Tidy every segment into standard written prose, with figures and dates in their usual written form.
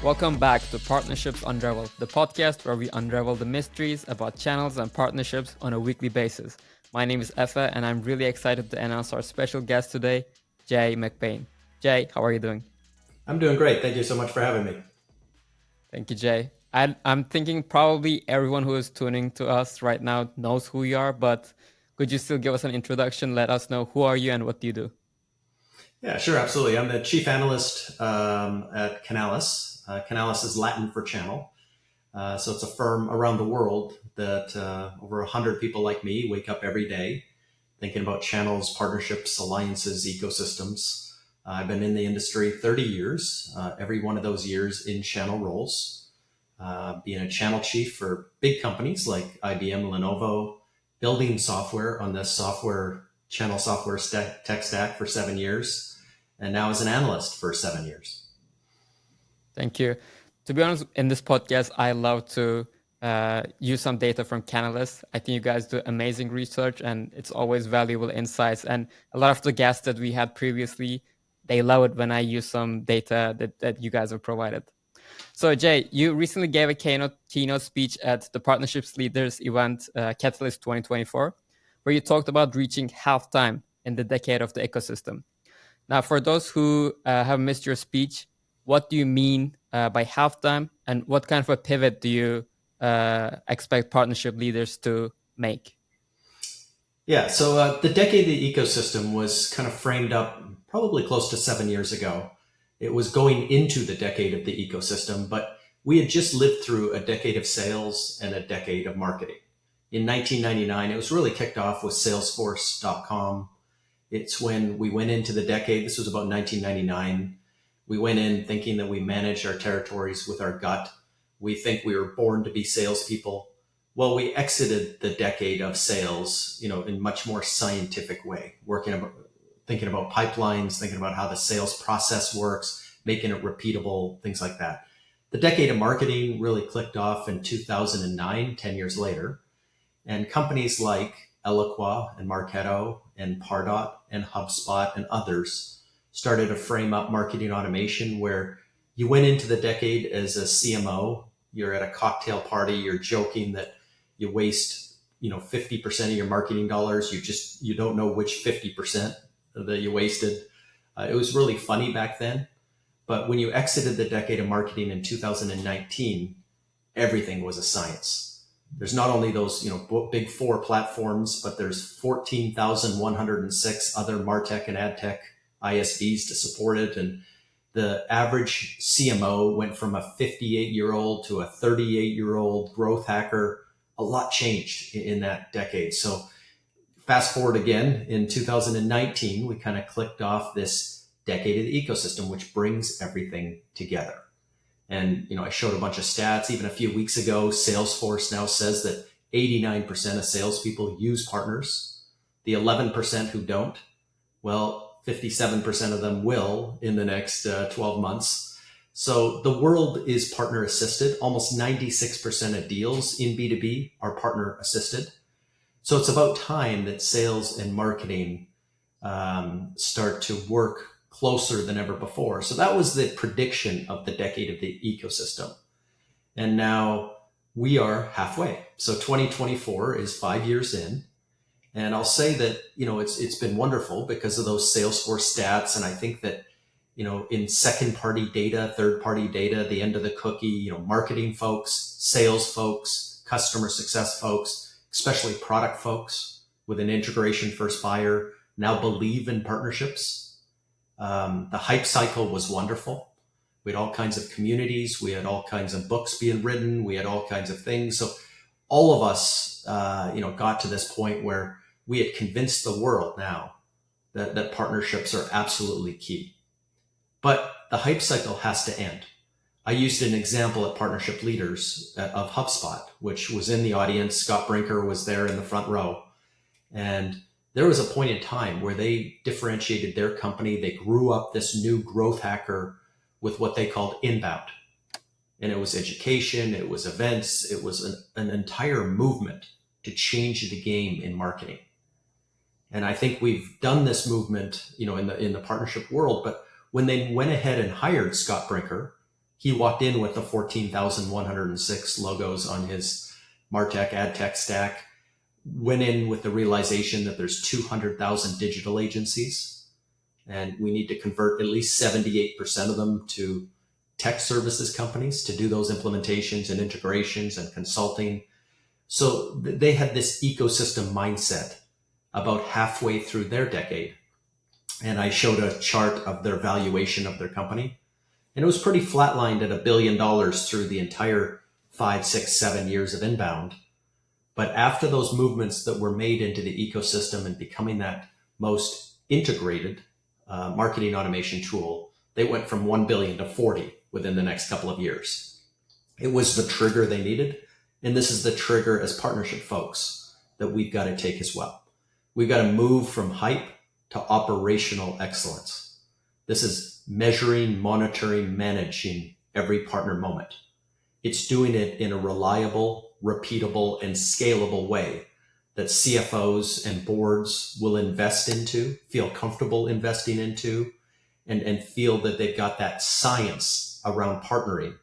Welcome back to Partnerships Unraveled, the podcast where we unravel the mysteries about channels and partnerships on a weekly basis. My name is Efe, and I'm really excited to announce our special guest today, Jay McBain. Jay, how are you doing? I'm doing great. Thank you so much for having me. Thank you, Jay. I'm thinking probably everyone who is tuning to us right now knows who you are, but could you still give us an introduction? Let us know who are you and what do you do? Yeah, sure, absolutely. I'm the chief analyst at Canalys. Canalys is Latin for channel. So it's a firm around the world that over 100 people like me wake up every day thinking about channels, partnerships, alliances, ecosystems. I've been in the industry 30 years, every one of those years in channel roles, being a channel chief for big companies like IBM, Lenovo, building software on this channel software tech stack for 7 years, and now as an analyst for 7 years. Thank you. To be honest, in this podcast, I love to use some data from Canalys. I think you guys do amazing research and it's always valuable insights. And a lot of the guests that we had previously, they love it when I use some data that you guys have provided. So Jay, you recently gave a keynote speech at the Partnerships Leaders event, Catalyst 2024, where you talked about reaching halftime in the decade of the ecosystem. Now, for those who have missed your speech, what do you mean by halftime, and what kind of a pivot do you expect partnership leaders to make? Yeah, so the decade of the ecosystem was kind of framed up probably close to 7 years ago. It was going into the decade of the ecosystem, but we had just lived through a decade of sales and a decade of marketing. In 1999, it was really kicked off with Salesforce.com. It's when we went into the decade. This was about 1999. We went in thinking that we managed our territories with our gut. We think we were born to be salespeople. Well, we exited the decade of sales, in much more scientific way, thinking about pipelines, thinking about how the sales process works, making it repeatable, things like that. The decade of marketing really clicked off in 2009, 10 years later. And companies like Eloqua and Marketo and Pardot and HubSpot and others started to frame up marketing automation where you went into the decade as a CMO, you're at a cocktail party, you're joking that you waste, 50% of your marketing dollars. You don't know which 50% that you wasted. It was really funny back then. But when you exited the decade of marketing in 2019, everything was a science. There's not only those, big four platforms, but there's 14,106 other MarTech and AdTech ISVs to support it. And the average CMO went from a 58-year-old to a 38-year-old growth hacker. A lot changed in that decade. So fast forward again, in 2019, we kind of clicked off this decade of the ecosystem, which brings everything together. And, I showed a bunch of stats. Even a few weeks ago, Salesforce now says that 89% of salespeople use partners. The 11% who don't, well, 57% of them will in the next 12 months. So the world is partner assisted. Almost 96% of deals in B2B are partner assisted. So it's about time that sales and marketing start to work closer than ever before. So that was the prediction of the decade of the ecosystem. And now we are halfway. So 2024 is 5 years in. And I'll say that, it's been wonderful because of those Salesforce stats. And I think that, in second party data, third party data, the end of the cookie, marketing folks, sales folks, customer success folks, especially product folks with an integration first buyer now believe in partnerships. The hype cycle was wonderful. We had all kinds of communities. We had all kinds of books being written. We had all kinds of things. So all of us, got to this point where we had convinced the world now that partnerships are absolutely key. But the hype cycle has to end. I used an example at Partnership Leaders of HubSpot, which was in the audience. Scott Brinker was there in the front row. And there was a point in time where they differentiated their company. They grew up this new growth hacker with what they called inbound. And it was education, it was events, it was an entire movement to change the game in marketing. And I think we've done this movement, in the partnership world. But when they went ahead and hired Scott Brinker, He walked in with the 14,106 logos on his MarTech ad tech stack, went in with the realization that there's 200,000 digital agencies, and we need to convert at least 78% of them to tech services companies to do those implementations and integrations and consulting. So they had this ecosystem mindset about halfway through their decade. And I showed a chart of their valuation of their company. And it was pretty flatlined at $1 billion through the entire 5, 6, 7 years of inbound. But after those movements that were made into the ecosystem and becoming that most integrated marketing automation tool, they went from 1 billion to 40 within the next couple of years. It was the trigger they needed. And this is the trigger as partnership folks that we've got to take as well. We've got to move from hype to operational excellence. This is measuring, monitoring, managing every partner moment. It's doing it in a reliable, repeatable, and scalable way that CFOs and boards will invest into, feel comfortable investing into, and feel that they've got that science around partnering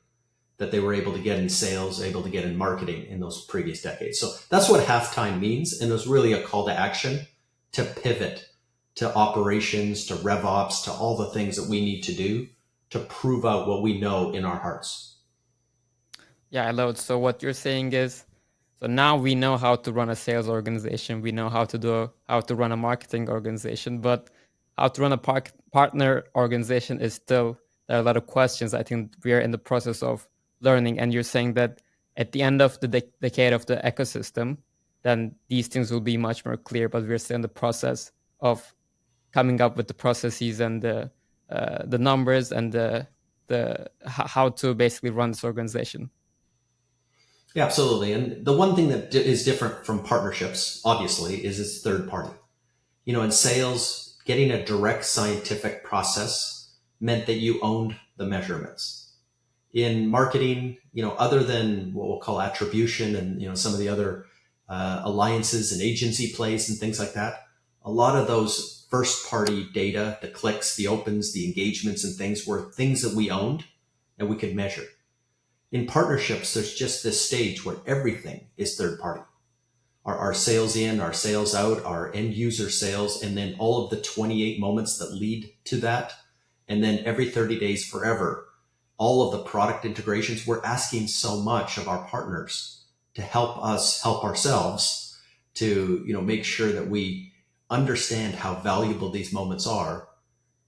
that they were able to get in sales, able to get in marketing in those previous decades. So that's what halftime means. And it was really a call to action to pivot to operations, to RevOps, to all the things that we need to do to prove out what we know in our hearts. Yeah, I love it. So what you're saying is, so now we know how to run a sales organization. We know how to run a marketing organization, but how to run a partner organization is still, there are a lot of questions. I think we are in the process of learning. And you're saying that at the end of the decade of the ecosystem, then these things will be much more clear, but we're still in the process of coming up with the processes and the numbers and the how to basically run this organization. Yeah, absolutely. And the one thing that is different from partnerships, obviously, is it's third party. You know, in sales, getting a direct scientific process meant that you owned the measurements. In marketing, you know, other than what we'll call attribution and, you know, some of the other alliances and agency plays and things like that, a lot of those first party data, the clicks, the opens, the engagements and things were things that we owned and we could measure. In partnerships, there's just this stage where everything is third party. Our sales in, our sales out, our end user sales, and then all of the 28 moments that lead to that. And then every 30 days forever, all of the product integrations. We're asking so much of our partners to help us help ourselves to, you know, make sure that we understand how valuable these moments are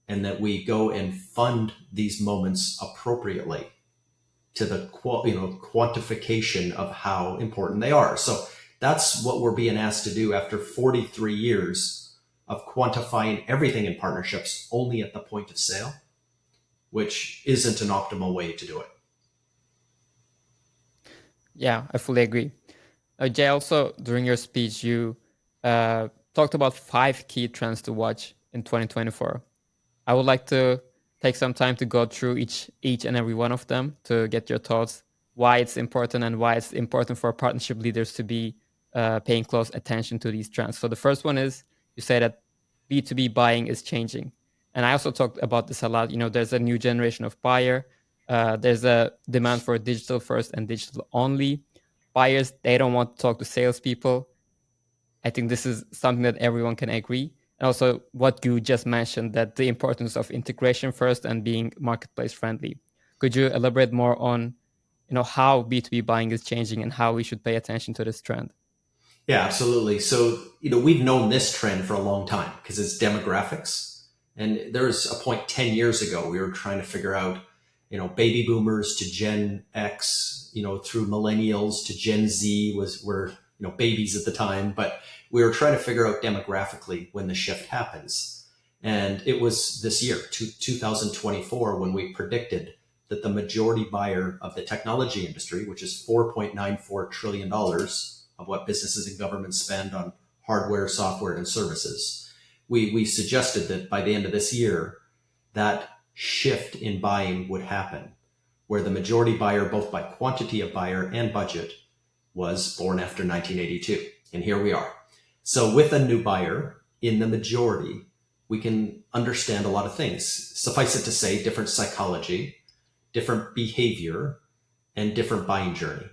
and that we go and fund these moments appropriately to the quantification of how important they are. So that's what we're being asked to do after 43 years of quantifying everything in partnerships only at the point of sale, which isn't an optimal way to do it. Yeah, I fully agree. Jay, also during your speech, you talked about 5 key trends to watch in 2024. I would like to take some time to go through each and every one of them to get your thoughts, why it's important and why it's important for partnership leaders to be paying close attention to these trends. So the first one is, you say that B2B buying is changing. And I also talked about this a lot. You know, there's a new generation of buyer. There's a demand for digital first and digital only. Buyers, they don't want to talk to salespeople. I think this is something that everyone can agree. And also what you just mentioned, that the importance of integration first and being marketplace friendly. Could you elaborate more on, you know, how B2B buying is changing and how we should pay attention to this trend? Yeah, absolutely. So, you know, we've known this trend for a long time because it's demographics. And there's a point 10 years ago, we were trying to figure out, you know, baby boomers to Gen X, you know, through millennials to Gen Z were, you know, babies at the time, but we were trying to figure out demographically when the shift happens. And it was this year, 2024, when we predicted that the majority buyer of the technology industry, which is $4.94 trillion of what businesses and governments spend on hardware, software, and services, we suggested that by the end of this year, that shift in buying would happen, where the majority buyer, both by quantity of buyer and budget, was born after 1982. And here we are. So with a new buyer in the majority, we can understand a lot of things. Suffice it to say, different psychology, different behavior, and different buying journey.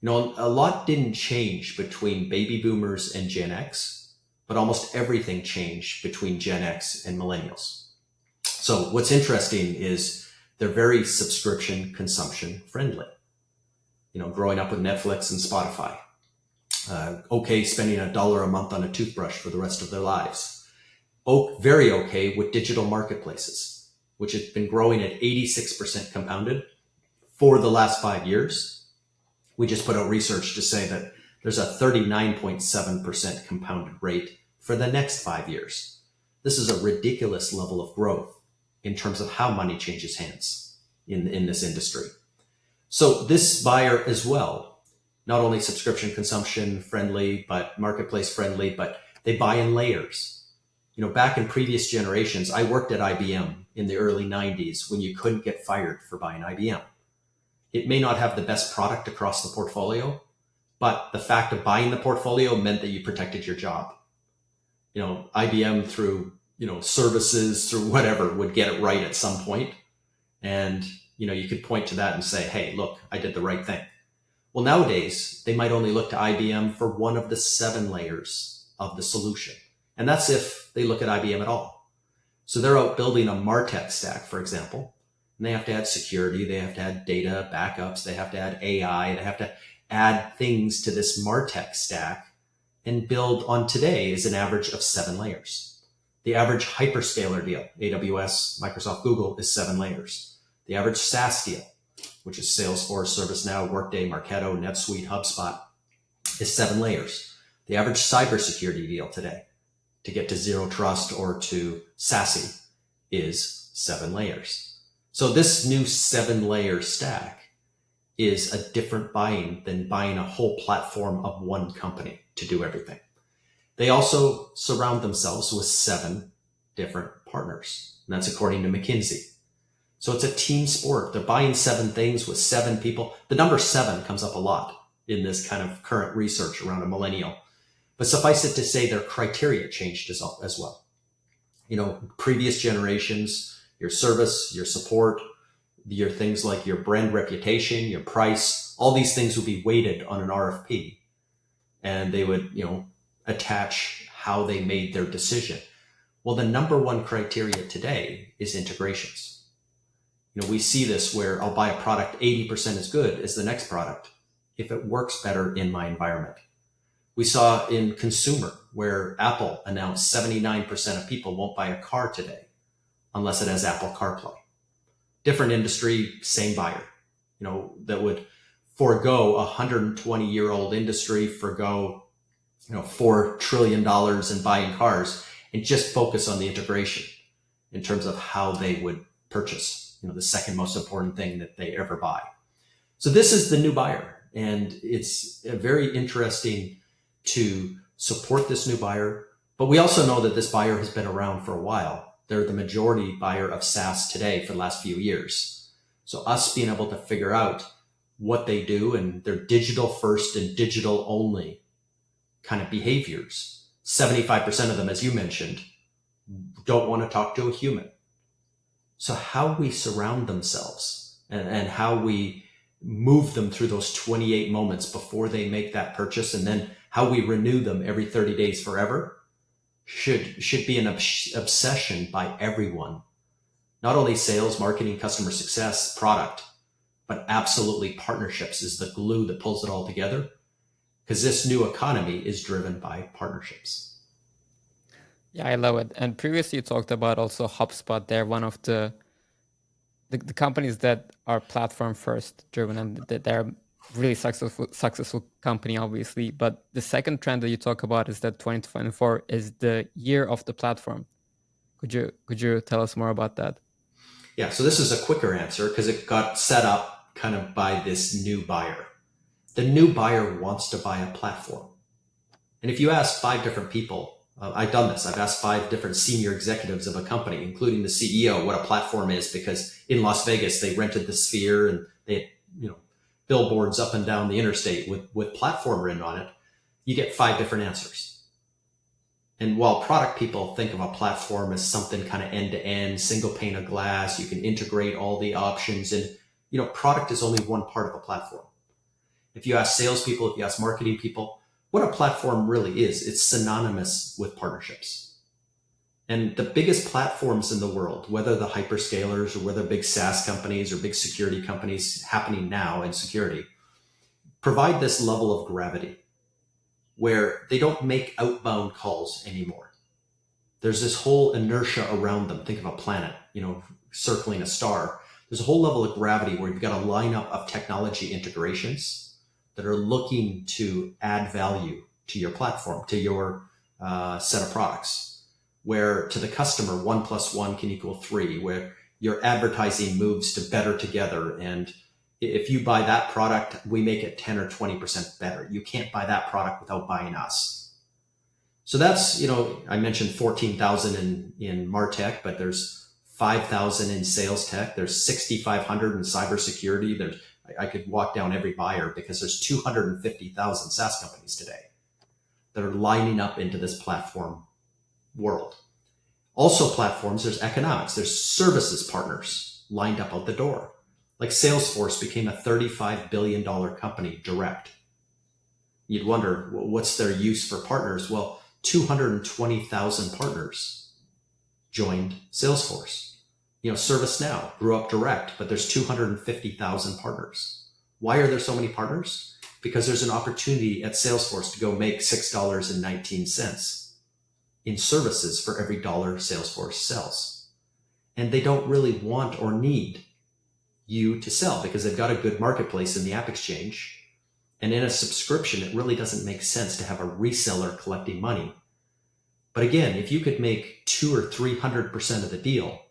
A lot didn't change between baby boomers and Gen X, but almost everything changed between Gen X and millennials. So what's interesting is they're very subscription consumption friendly. Growing up with Netflix and Spotify, okay spending $1 a month on a toothbrush for the rest of their lives. Very okay with digital marketplaces, which have been growing at 86% compounded for the last 5 years. We just put out research to say that there's a 39.7% compounded rate for the next 5 years. This is a ridiculous level of growth in terms of how money changes hands in this industry. So this buyer as well, not only subscription consumption friendly, but marketplace friendly, but they buy in layers. Back in previous generations, I worked at IBM in the early 90s when you couldn't get fired for buying IBM. It may not have the best product across the portfolio, but the fact of buying the portfolio meant that you protected your job. IBM through, services, through whatever, would get it right at some point. And, you could point to that and say, hey, look, I did the right thing. Well, nowadays, they might only look to IBM for one of the 7 layers of the solution. And that's if they look at IBM at all. So they're out building a MarTech stack, for example, and they have to add security, they have to add data backups, they have to add AI, they have to add things to this MarTech stack and build on today is an average of 7 layers. The average hyperscaler deal, AWS, Microsoft, Google, is 7 layers. The average SaaS deal, which is Salesforce, ServiceNow, Workday, Marketo, NetSuite, HubSpot, is 7 layers. The average cybersecurity deal today, to get to Zero Trust or to SASE, is 7 layers. So this new 7-layer stack is a different buying than buying a whole platform of one company to do everything. They also surround themselves with 7 different partners, and that's according to McKinsey. So it's a team sport. They're buying 7 things with 7 people. The number 7 comes up a lot in this kind of current research around a millennial. But suffice it to say, their criteria changed as well. Previous generations, your service, your support, your things like your brand reputation, your price, all these things would be weighted on an RFP. And they would, attach how they made their decision. Well, the number 1 criteria today is integrations. We see this where I'll buy a product 80% as good as the next product if it works better in my environment. We saw in consumer where Apple announced 79% of people won't buy a car today unless it has Apple CarPlay. Different industry, same buyer, that would forego a 120-year-old industry, forego, $4 trillion in buying cars and just focus on the integration in terms of how they would purchase, the second most important thing that they ever buy. So this is the new buyer, and it's very interesting to support this new buyer. But we also know that this buyer has been around for a while. They're the majority buyer of SaaS today for the last few years. So us being able to figure out what they do and their digital first and digital only kind of behaviors, 75% of them, as you mentioned, don't want to talk to a human. So how we surround themselves and how we move them through those 28 moments before they make that purchase, and then how we renew them every 30 days forever should be an obsession by everyone. Not only sales, marketing, customer success, product, but absolutely partnerships is the glue that pulls it all together, because this new economy is driven by partnerships. Yeah, I love it. And previously you talked about also HubSpot. They're one of the companies that are platform first driven, and that they're really successful company, obviously. But the second trend that you talk about is that 2024 is the year of the platform. Could you tell us more about that? Yeah, so this is a quicker answer because it got set up kind of by this new buyer. The new buyer wants to buy a platform. And if you ask 5 different people, I've done this. I've asked 5 different senior executives of a company, including the CEO, what a platform is, because in Las Vegas, they rented the Sphere and they had, billboards up and down the interstate with platform written on it. You get 5 different answers. And while product people think of a platform as something kind of end to end, single pane of glass, you can integrate all the options, and product is only one part of a platform. If you ask salespeople, if you ask marketing people, what a platform really is, it's synonymous with partnerships. And the biggest platforms in the world, whether the hyperscalers or whether big SaaS companies or big security companies happening now in security, provide this level of gravity where they don't make outbound calls anymore. There's this whole inertia around them. Think of a planet, circling a star. There's a whole level of gravity where you've got a lineup of technology integrations that are looking to add value to your platform, to your set of products, where to the customer, 1 + 1 can equal 3, where your advertising moves to better together. And if you buy that product, we make it 10 or 20% better. You can't buy that product without buying us. So that's, I mentioned 14,000 in MarTech, but there's 5,000 in sales tech. There's 6,500 in cybersecurity. I could walk down every buyer because there's 250,000 SaaS companies today that are lining up into this platform world. Also platforms, there's economics, there's services partners lined up out the door. Like Salesforce became a $35 billion company direct. You'd wonder, what's their use for partners? Well, 220,000 partners joined Salesforce. ServiceNow grew up direct, but there's 250,000 partners. Why are there so many partners? Because there's an opportunity at Salesforce to go make $6.19 in services for every dollar Salesforce sells. And they don't really want or need you to sell because they've got a good marketplace in the App Exchange. And in a subscription, it really doesn't make sense to have a reseller collecting money. But again, if you could make 200 or 300% of the deal,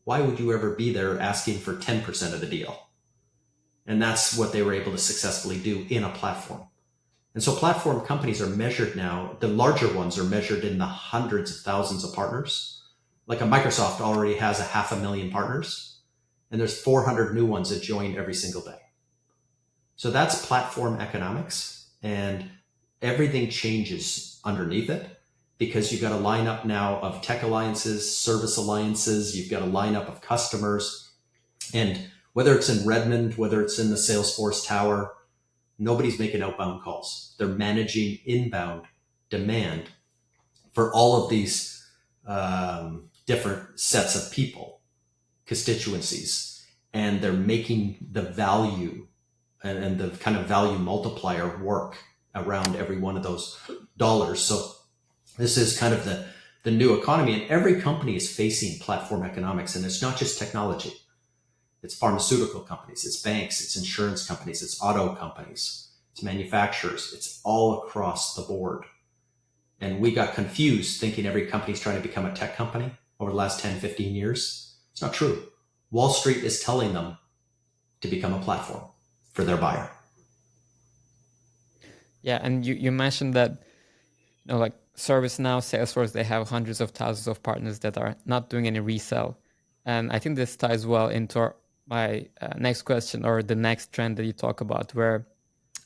why would you ever be there asking for 10% of the deal? And that's what they were able to successfully do in a platform. And so platform companies are measured now, the larger ones are measured in the hundreds of thousands of partners. Like a Microsoft already has 500,000 partners, and there's 400 new ones that join every single day. So that's platform economics, and everything changes underneath it. Because you've got a lineup now of tech alliances, service alliances, you've got a lineup of customers. And whether it's in Redmond, whether it's in the Salesforce tower, nobody's making outbound calls. They're managing inbound demand for all of these different sets of people, constituencies, and they're making the value and the kind of value multiplier work around every one of those dollars. So this is kind of the new economy, and every company is facing platform economics. And it's not just technology. It's pharmaceutical companies, it's banks, it's insurance companies, it's auto companies, it's manufacturers. It's all across the board. And we got confused thinking every company's trying to become a tech company over the last 10, 15 years. It's not true. Wall Street is telling them to become a platform for their buyer. Yeah, and you mentioned that, like ServiceNow, Salesforce, they have hundreds of thousands of partners that are not doing any resell. And I think this ties well into my next question, or the next trend that you talk about, where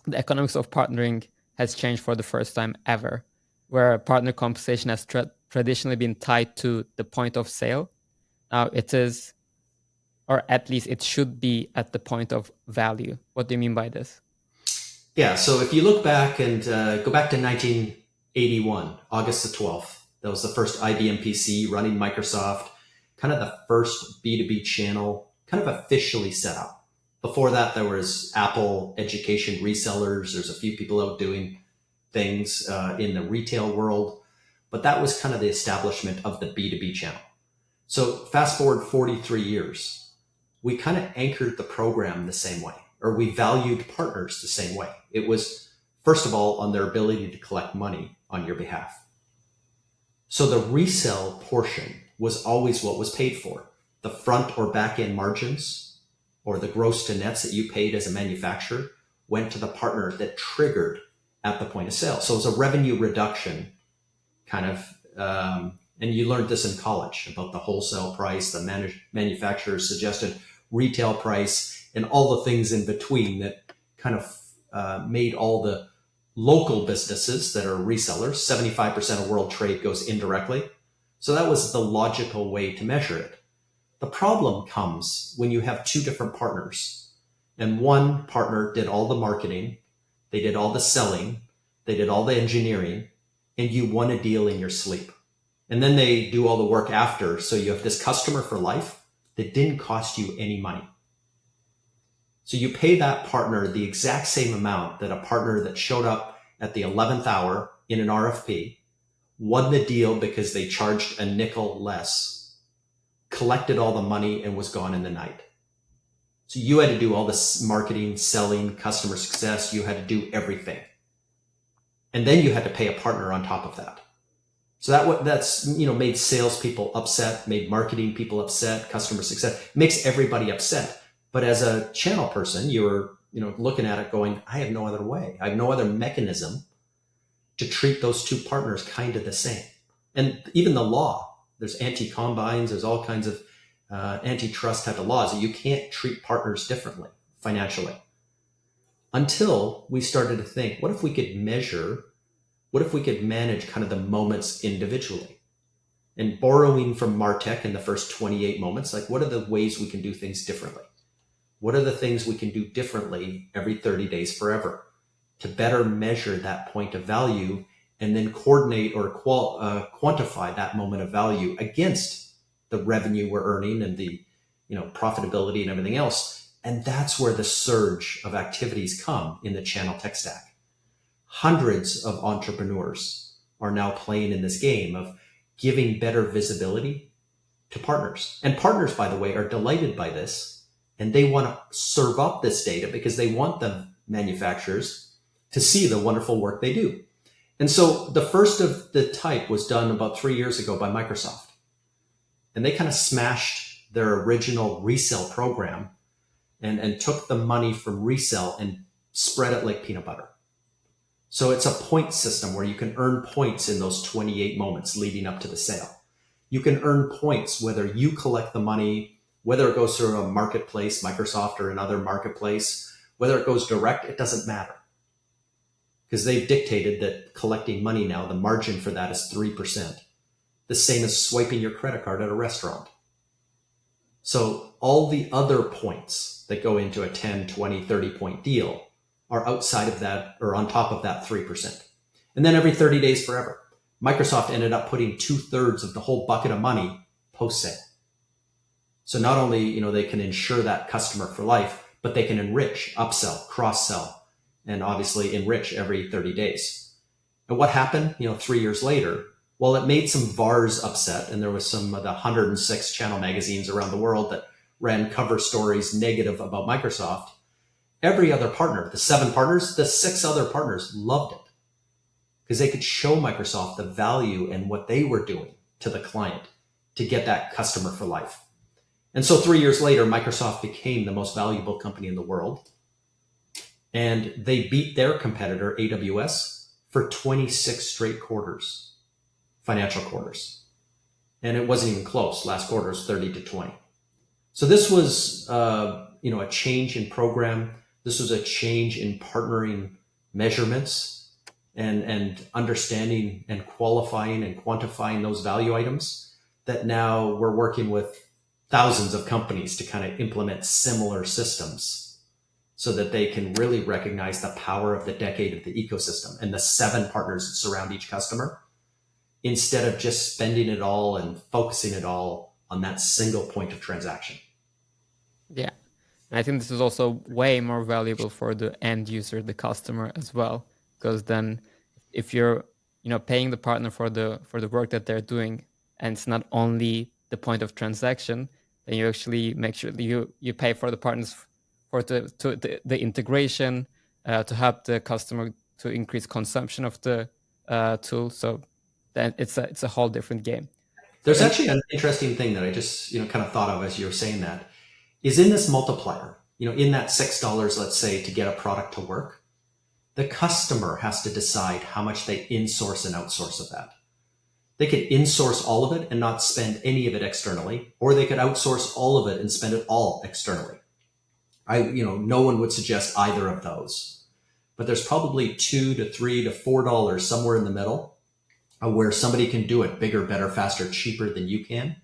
the economics of partnering has changed for the first time ever, where partner compensation has traditionally been tied to the point of sale. Now it is, or at least it should be, at the point of value. What do you mean by this? Yeah, so if you look back and go back to 1981, August the 12th, that was the first IBM PC running Microsoft, kind of the first B2B channel, kind of officially set up. Before that, there was Apple education resellers. There's a few people out doing things in the retail world, but that was kind of the establishment of the B2B channel. So fast forward 43 years, we kind of anchored the program the same way, or we valued partners the same way. It was, first of all, on their ability to collect money on your behalf. So the resell portion was always what was paid for. The front or back end margins, or the gross to nets that you paid as a manufacturer, went to the partner that triggered at the point of sale. So it was a revenue reduction kind of, and you learned this in college about the wholesale price, the manufacturer's suggested retail price, and all the things in between that kind of made all the local businesses that are resellers. 75% of world trade goes indirectly. So that was the logical way to measure it. The problem comes when you have two different partners, and one partner did all the marketing, they did all the selling, they did all the engineering, and you won a deal in your sleep. And then they do all the work after. So you have this customer for life that didn't cost you any money. So you pay that partner the exact same amount that a partner that showed up at the 11th hour in an RFP, won the deal because they charged a nickel less, collected all the money, and was gone in the night. So you had to do all this marketing, selling, customer success. You had to do everything. And then you had to pay a partner on top of that. So that's made salespeople upset, made marketing people upset, customer success, makes everybody upset. But as a channel person, you're looking at it going, I have no other way. I have no other mechanism to treat those two partners kind of the same. And even the law, there's anti-combines, there's all kinds of antitrust type of laws that you can't treat partners differently financially. Until we started to think, what if we could manage kind of the moments individually? And borrowing from MarTech in the first 28 moments, like what are the ways we can do things differently? What are the things we can do differently every 30 days forever to better measure that point of value and then coordinate or quantify that moment of value against the revenue we're earning and the profitability and everything else. And that's where the surge of activities come in the channel tech stack. Hundreds of entrepreneurs are now playing in this game of giving better visibility to partners. And partners, by the way, are delighted by this, and they want to serve up this data because they want the manufacturers to see the wonderful work they do. And so the first of the type was done about 3 years ago by Microsoft. And they kind of smashed their original resale program and took the money from resale and spread it like peanut butter. So it's a point system where you can earn points in those 28 moments leading up to the sale. You can earn points whether you collect the money, whether it goes through a marketplace, Microsoft or another marketplace, whether it goes direct, it doesn't matter. Because they've dictated that collecting money now, the margin for that is 3%. The same as swiping your credit card at a restaurant. So all the other points that go into a 10, 20, 30 point deal are outside of that or on top of that 3%. And then every 30 days forever, Microsoft ended up putting 2/3 of the whole bucket of money post-sale. So not only, they can ensure that customer for life, but they can enrich, upsell, cross-sell, and obviously enrich every 30 days. And what happened, 3 years later? Well, it made some VARs upset, and there was some of the 106 channel magazines around the world that ran cover stories negative about Microsoft. Every other partner, the 7 partners, the 6 other partners loved it because they could show Microsoft the value and what they were doing to the client to get that customer for life. And so 3 years later, Microsoft became the most valuable company in the world. And they beat their competitor, AWS, for 26 straight quarters, financial quarters. And it wasn't even close. Last quarter was 30-20. So this was, a change in program. This was a change in partnering measurements and understanding and qualifying and quantifying those value items that now we're working with thousands of companies to kind of implement similar systems so that they can really recognize the power of the decade of the ecosystem and the 7 partners that surround each customer instead of just spending it all and focusing it all on that single point of transaction. Yeah. And I think this is also way more valuable for the end user, the customer as well, because then if you're, paying the partner for the work that they're doing, and it's not only the point of transaction, then you actually make sure that you pay for the partners for the integration to help the customer to increase consumption of the tool. So then it's a whole different game. There's actually an interesting thing that I just kind of thought of as you were saying that is in this multiplier. In that $6, let's say, to get a product to work, the customer has to decide how much they insource and outsource of that. They could insource all of it and not spend any of it externally, or they could outsource all of it and spend it all externally. No one would suggest either of those. but there's probably $2 to $3 to $4 somewhere in the middle where somebody can do it bigger, better, faster, cheaper than you can.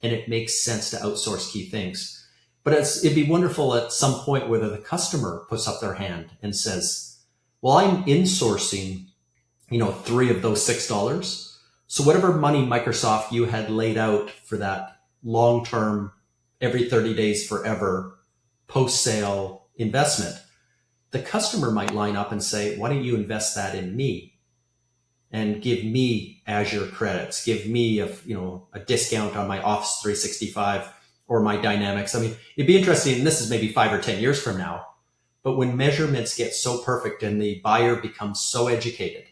And it makes sense to outsource key things. But it'd be wonderful at some point whether the customer puts up their hand and says, well, I'm insourcing, 3 of those $6. So whatever money Microsoft you had laid out for that long-term, every 30 days forever, post-sale investment, the customer might line up and say, why don't you invest that in me and give me Azure credits, give me a discount on my Office 365 or my Dynamics. I mean, it'd be interesting, and this is maybe 5 or 10 years from now, but when measurements get so perfect and the buyer becomes so educated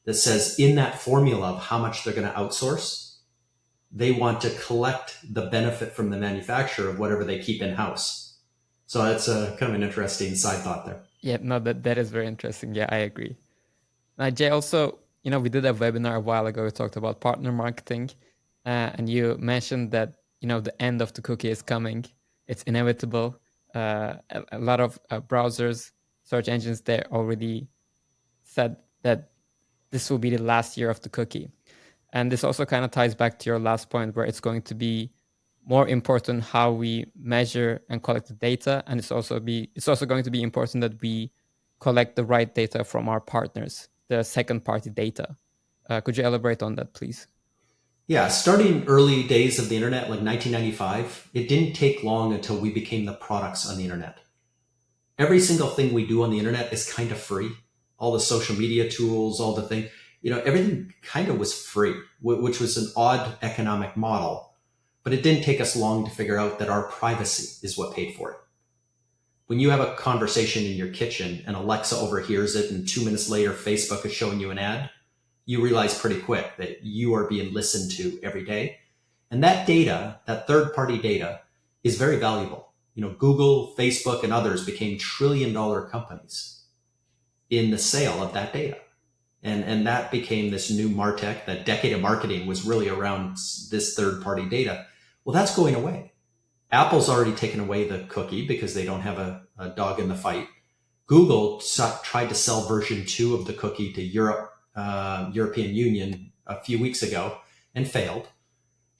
that says in that formula of how much they're going to outsource, they want to collect the benefit from the manufacturer of whatever they keep in-house. So that's a kind of an interesting side thought there. Yeah, no, that is very interesting. Yeah, I agree. Now, Jay, also, we did a webinar a while ago. We talked about partner marketing, and you mentioned that, the end of the cookie is coming. It's inevitable. A lot of browsers, search engines, they already said that this will be the last year of the cookie. And this also kind of ties back to your last point, where it's going to be more important how we measure and collect the data. And it's also going to be important that we collect the right data from our partners, the second party data. Could you elaborate on that, please? Yeah, starting early days of the internet, like 1995, it didn't take long until we became the products on the internet. Every single thing we do on the internet is kind of free. All the social media tools, all the things, everything kind of was free, which was an odd economic model. But it didn't take us long to figure out that our privacy is what paid for it. When you have a conversation in your kitchen and Alexa overhears it and 2 minutes later Facebook is showing you an ad, you realize pretty quick that you are being listened to every day. And that data, that third-party data, is very valuable. Google, Facebook, and others became trillion-dollar companies in the sale of that data. And that became this new MarTech. That decade of marketing was really around this third-party data. Well, that's going away. Apple's already taken away the cookie because they don't have a dog in the fight. Google tried to sell version 2 of the cookie to European Union a few weeks ago and failed.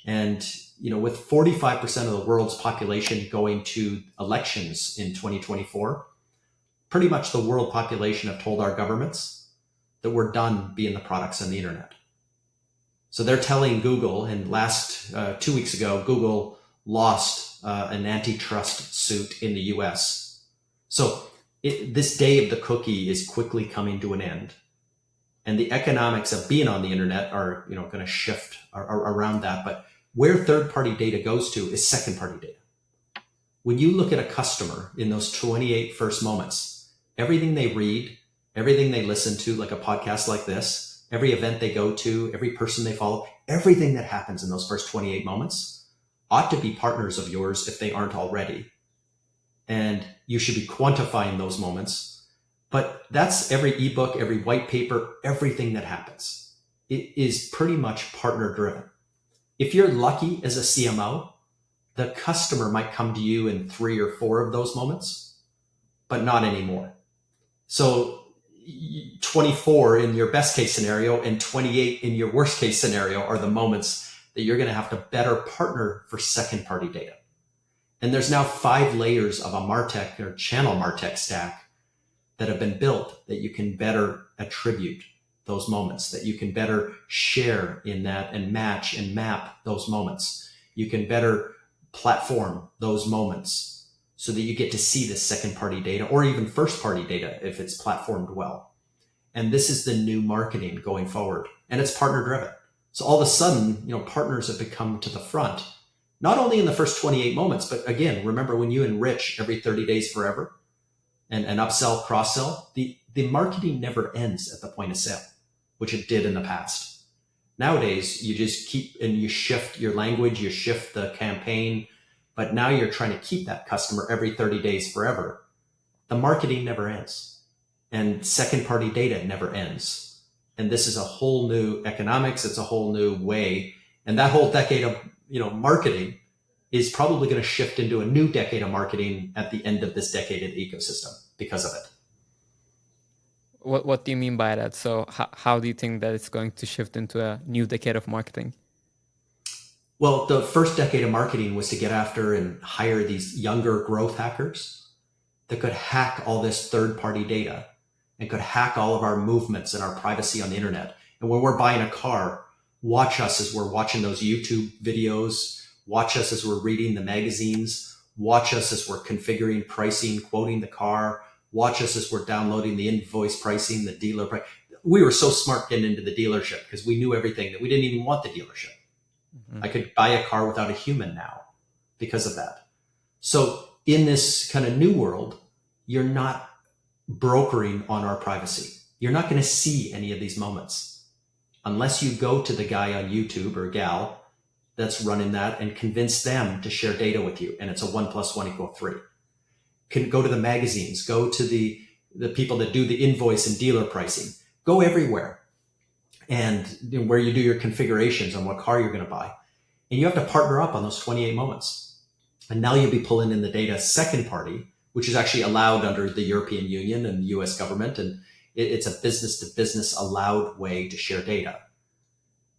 And, with 45% of the world's population going to elections in 2024, pretty much the world population have told our governments that we're done being the products on the internet. So they're telling Google, and 2 weeks ago, Google lost an antitrust suit in the US. So this day of the cookie is quickly coming to an end. And the economics of being on the internet are, going to shift around that. But where third-party data goes to is second-party data. When you look at a customer in those 28 first moments, everything they read, everything they listen to, like a podcast like this, every event they go to, every person they follow, everything that happens in those first 28 moments ought to be partners of yours if they aren't already. And you should be quantifying those moments. But that's every ebook, every white paper, everything that happens. It is pretty much partner driven. If you're lucky as a CMO, the customer might come to you in 3 or 4 of those moments, but not anymore. So 24 in your best case scenario and 28 in your worst case scenario are the moments that you're going to have to better partner for second party data. And there's now 5 layers of a MarTech or channel MarTech stack that have been built that you can better attribute those moments, that you can better share in that and match and map those moments. You can better platform those moments so that you get to see the second party data or even first party data if it's platformed well. And this is the new marketing going forward, and it's partner driven. So all of a sudden, partners have become to the front, not only in the first 28 moments, but again, remember when you enrich every 30 days forever and upsell, cross sell, the marketing never ends at the point of sale, which it did in the past. Nowadays, you just keep and you shift your language, you shift the campaign, but now you're trying to keep that customer every 30 days forever. The marketing never ends, and second party data never ends. And this is a whole new economics. It's a whole new way. And that whole decade of, marketing is probably going to shift into a new decade of marketing at the end of this decade of the ecosystem because of it. What do you mean by that? So how do you think that it's going to shift into a new decade of marketing? Well, the first decade of marketing was to get after and hire these younger growth hackers that could hack all this third-party data and could hack all of our movements and our privacy on the internet. And when we're buying a car, watch us as we're watching those YouTube videos, watch us as we're reading the magazines, watch us as we're configuring pricing, quoting the car, watch us as we're downloading the invoice pricing, the dealer price. We were so smart getting into the dealership because we knew everything that we didn't even want the dealership. I could buy a car without a human now because of that. So in this kind of new world, you're not brokering on our privacy. You're not going to see any of these moments unless you go to the guy on YouTube or gal that's running that and convince them to share data with you. And it's a 1 + 1 = 3. Can go to the magazines, go to the people that do the invoice and dealer pricing, go everywhere. And where you do your configurations on what car you're going to buy. And you have to partner up on those 28 moments. And now you'll be pulling in the data second party, which is actually allowed under the European Union and the US government. And it's a business to business allowed way to share data.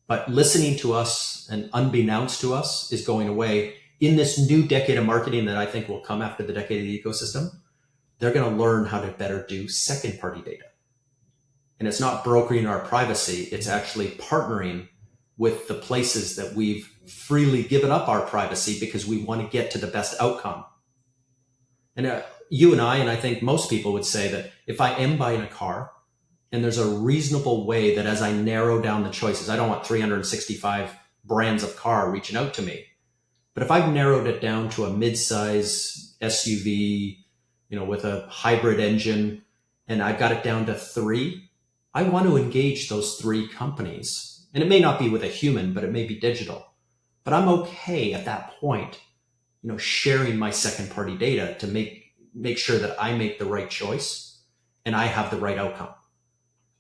But listening to us and unbeknownst to us is going away. In this new decade of marketing that I think will come after the decade of the ecosystem, they're going to learn how to better do second party data. And it's not brokering our privacy. It's actually partnering with the places that we've freely given up our privacy because we want to get to the best outcome. And you and I think most people would say that if I am buying a car and there's a reasonable way that as I narrow down the choices, I don't want 365 brands of car reaching out to me. But if I've narrowed it down to a mid-size SUV, with a hybrid engine, and I've got it down to 3, I want to engage those 3 companies. And it may not be with a human, but it may be digital. But I'm okay at that point, sharing my second party data to make sure that I make the right choice and I have the right outcome.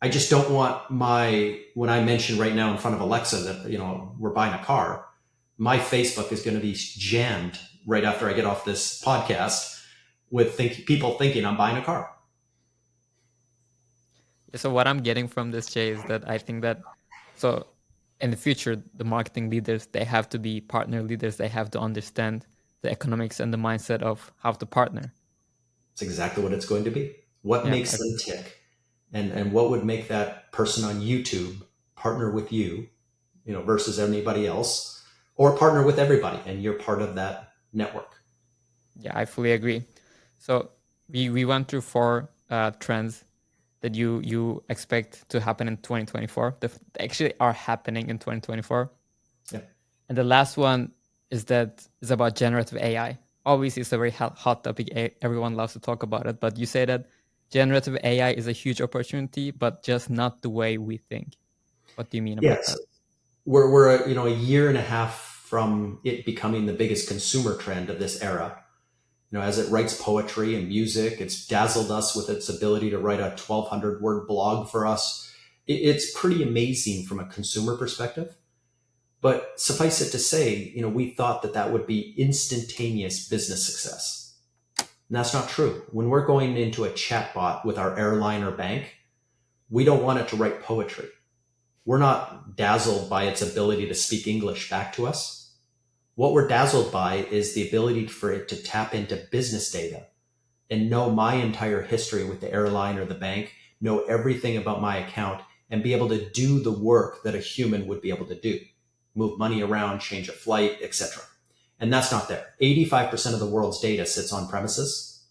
I just don't want when I mention right now in front of Alexa that, we're buying a car, my Facebook is going to be jammed right after I get off this podcast with people thinking I'm buying a car. So what I'm getting from this, Jay, is that I think that so in the future, the marketing leaders, they have to be partner leaders. They have to understand the economics and the mindset of how to partner. It's exactly what it's going to be. What makes them tick? And what would make that person on YouTube partner with you, versus anybody else, or partner with everybody and you're part of that network. Yeah, I fully agree. So we went through 4 trends that you expect to happen in 2024 that actually are happening in 2024. Yeah. And the last one is about generative AI. Obviously, it's a very hot topic. Everyone loves to talk about it. But you say that generative AI is a huge opportunity, but just not the way we think. What do you mean about that? We're a year and a half from it becoming the biggest consumer trend of this era. As it writes poetry and music, it's dazzled us with its ability to write a 1,200 word blog for us. It's pretty amazing from a consumer perspective. But suffice it to say, we thought that would be instantaneous business success. And that's not true. When we're going into a chatbot with our airline or bank, we don't want it to write poetry. We're not dazzled by its ability to speak English back to us. What we're dazzled by is the ability for it to tap into business data and know my entire history with the airline or the bank, know everything about my account, and be able to do the work that a human would be able to do. Move money around, change a flight, etc. And that's not there. 85% of the world's data sits on premises,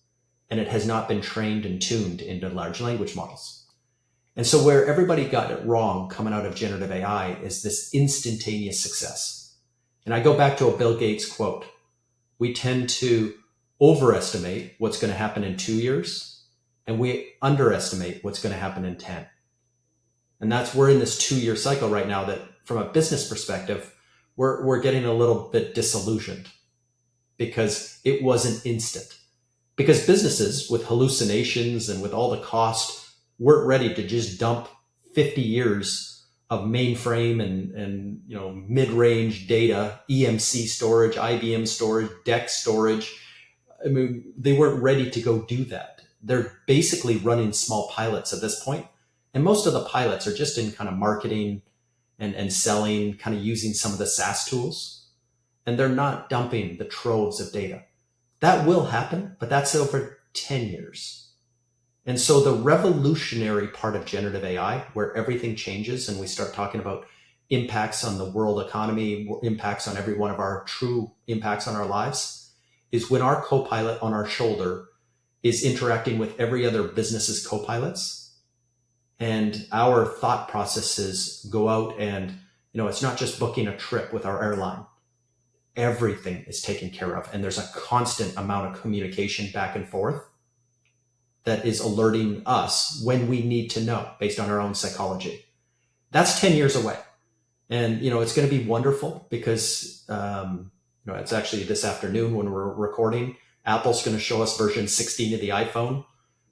and it has not been trained and tuned into large language models. And so where everybody got it wrong coming out of generative AI is this instantaneous success. And I go back to a Bill Gates quote. We tend to overestimate what's going to happen in 2 years, and we underestimate what's going to happen in 10. And we're in this 2-year cycle right now that from a business perspective, we're getting a little bit disillusioned because it wasn't instant. Because businesses with hallucinations and with all the cost weren't ready to just dump 50 years of mainframe and mid-range data, EMC storage, IBM storage, DEX storage. I mean, they weren't ready to go do that. They're basically running small pilots at this point And most of the pilots are just in kind of marketing and selling, kind of using some of the SaaS tools. And they're not dumping the troves of data. That will happen, but that's over 10 years. And so the revolutionary part of generative AI, where everything changes and we start talking about impacts on the world economy, impacts on every one of our true impacts on our lives, is when our co-pilot on our shoulder is interacting with every other business's co-pilots, and our thought processes go out and, it's not just booking a trip with our airline. Everything is taken care of, and there's a constant amount of communication back and forth that is alerting us when we need to know based on our own psychology. That's 10 years away. And, it's going to be wonderful because, it's actually this afternoon when we're recording, Apple's going to show us version 16 of the iPhone,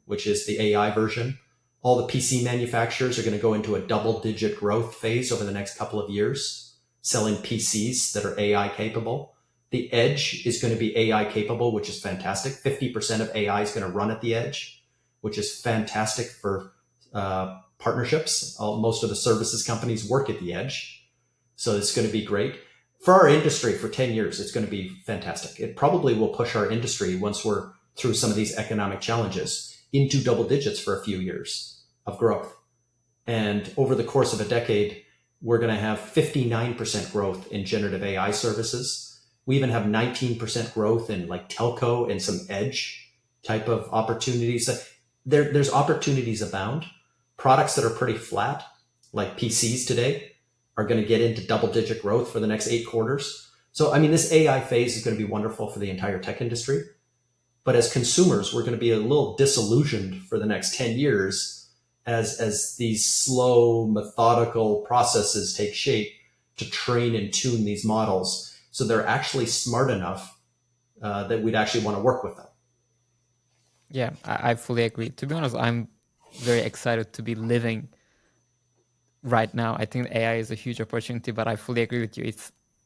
which is the AI version. All the PC manufacturers are going to go into a double-digit growth phase over the next couple of years, selling PCs that are AI capable. The edge is going to be AI capable, which is fantastic. 50% of AI is going to run at the edge, which is fantastic for partnerships. Most of the services companies work at the edge. So it's going to be great. For our industry, for 10 years, it's going to be fantastic. It probably will push our industry, once we're through some of these economic challenges, into double digits for a few years of growth. And over the course of a decade, we're going to have 59% growth in generative AI services. We even have 19% growth in like telco and some edge type of opportunities. There's opportunities abound. Products that are pretty flat, like PCs today, are going to get into double-digit growth for the next 8 quarters. So, this AI phase is going to be wonderful for the entire tech industry. But as consumers, we're going to be a little disillusioned for the next 10 years as these slow, methodical processes take shape to train and tune these models so they're actually smart enough that we'd actually want to work with them. Yeah, I fully agree. To be honest, I'm very excited to be living right now. I think AI is a huge opportunity, but I fully agree with you.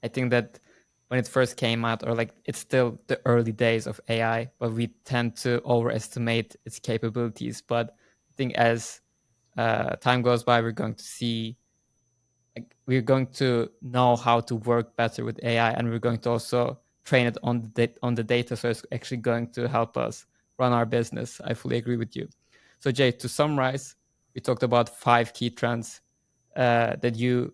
I think that when it first came out, or like it's still the early days of AI, but we tend to overestimate its capabilities. But I think as time goes by, we're going to see, we're going to know how to work better with AI, and we're going to also train it on the data, so it's actually going to help us run our business. I fully agree with you. So Jay, to summarize, we talked about 5 key trends that you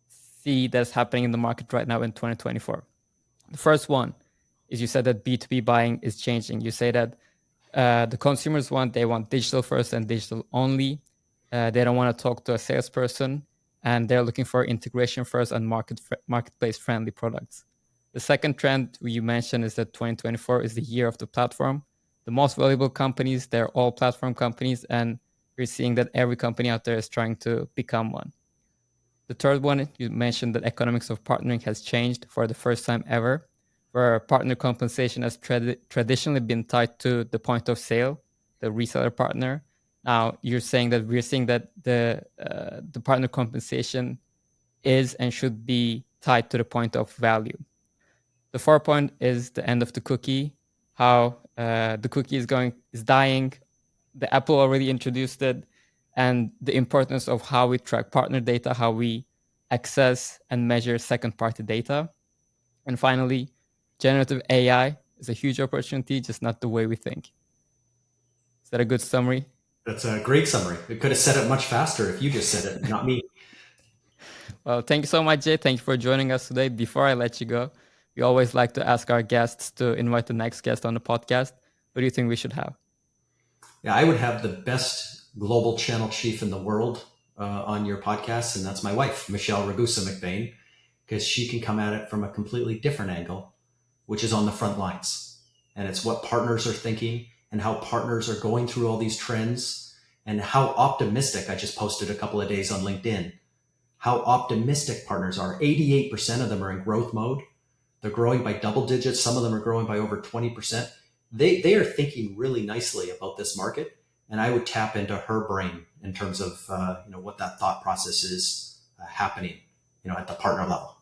see that's happening in the market right now in 2024. The first one is, you said that B2B buying is changing. You say that the consumers they want digital first and digital only. They don't want to talk to a salesperson, and they're looking for integration first and marketplace friendly products. The second trend you mentioned is that 2024 is the year of the platform. The most valuable companies, they're all platform companies, and we're seeing that every company out there is trying to become one. The third one, you mentioned that economics of partnering has changed for the first time ever, where partner compensation has traditionally been tied to the point of sale, the reseller partner. Now we're seeing that the partner compensation is and should be tied to the point of value. The fourth point is the end of the cookie, how the cookie is dying. The Apple already introduced it, and the importance of how we track partner data, how we access and measure second-party data. And finally, generative AI is a huge opportunity, just not the way we think. Is that a good summary? That's a great summary. It could have said it much faster if you just said it, not me. Well, thank you so much, Jay. Thank you for joining us today. Before I let you go, we always like to ask our guests to invite the next guest on the podcast. What do you think we should have? Yeah, I would have the best global channel chief in the world on your podcast, and that's my wife, Michelle Ragusa McBain, because she can come at it from a completely different angle, which is on the front lines. And it's what partners are thinking and how partners are going through all these trends and how optimistic. I just posted a couple of days on LinkedIn, how optimistic partners are. 88% of them are in growth mode. They're growing by double digits. Some of them are growing by over 20%. They are thinking really nicely about this market, and I would tap into her brain in terms of what that thought process is happening at the partner level.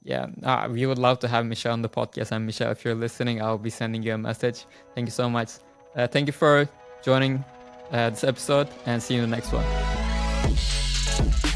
Yeah, we would love to have Michelle on the podcast. And Michelle, if you're listening, I'll be sending you a message. Thank you so much. Thank you for joining this episode, and see you in the next one.